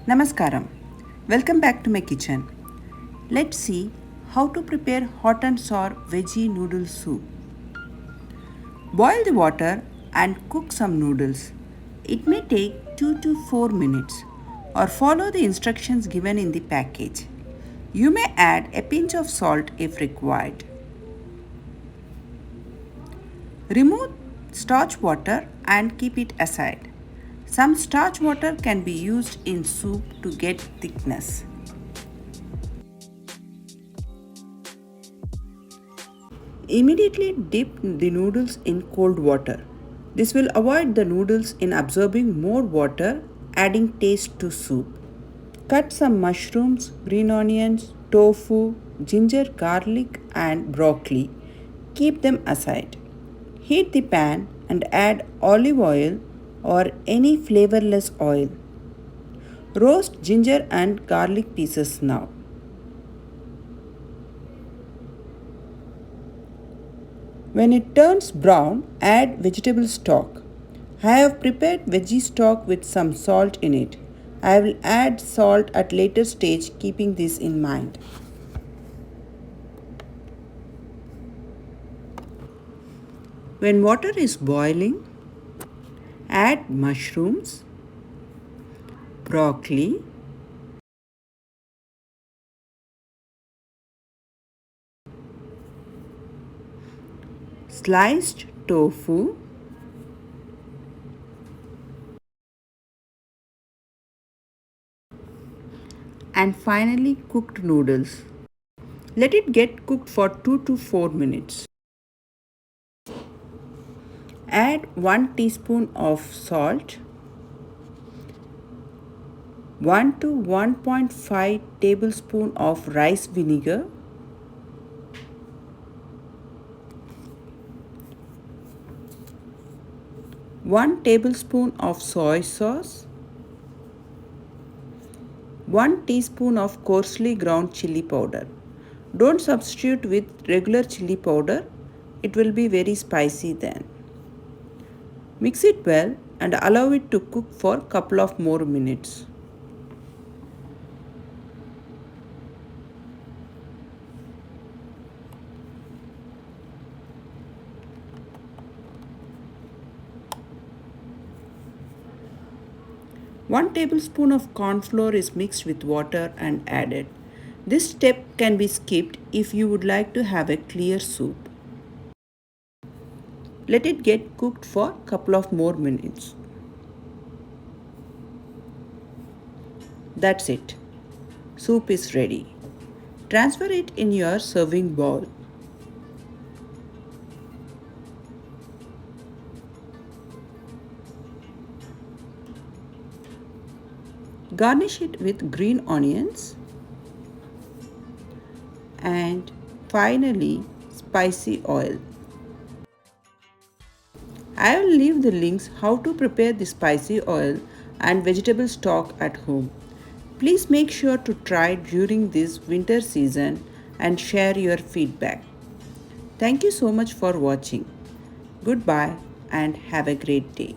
Namaskaram. Welcome back to my kitchen. Let's see how to prepare hot and sour veggie noodle soup. Boil the water and cook some noodles. It may take 2 to 4 minutes or follow the instructions given in the package. You may add a pinch of salt if required. Remove starch water and keep it aside. Some starch water can be used in soup to get thickness. Immediately dip the noodles in cold water. This will avoid the noodles in absorbing more water, adding taste to soup. Cut some mushrooms, green onions, tofu, ginger, garlic, and broccoli. Keep them aside. Heat the pan and add olive oil or any flavorless oil. Roast ginger and garlic pieces now. When it turns brown, add vegetable stock. I have prepared veggie stock with some salt in it. I will add salt at later stage keeping this in mind. When water is boiling, add mushrooms, broccoli, sliced tofu, and finally cooked noodles. Let it get cooked for 2 to 4 minutes. Add 1 teaspoon of salt, 1 to 1.5 tablespoon of rice vinegar, 1 tablespoon of soy sauce, 1 teaspoon of coarsely ground chili powder. Don't substitute with regular chili powder, it will be very spicy then. Mix it well and allow it to cook for a couple of more minutes. One tablespoon of corn flour is mixed with water and added. This step can be skipped if you would like to have a clear soup. Let it get cooked for a couple of more minutes. That's it. Soup is ready. Transfer it in your serving bowl. Garnish it with green onions and finally spicy oil. I will leave the links how to prepare the spicy oil and vegetable stock at home. Please make sure to try during this winter season and share your feedback. Thank you so much for watching. Goodbye and have a great day.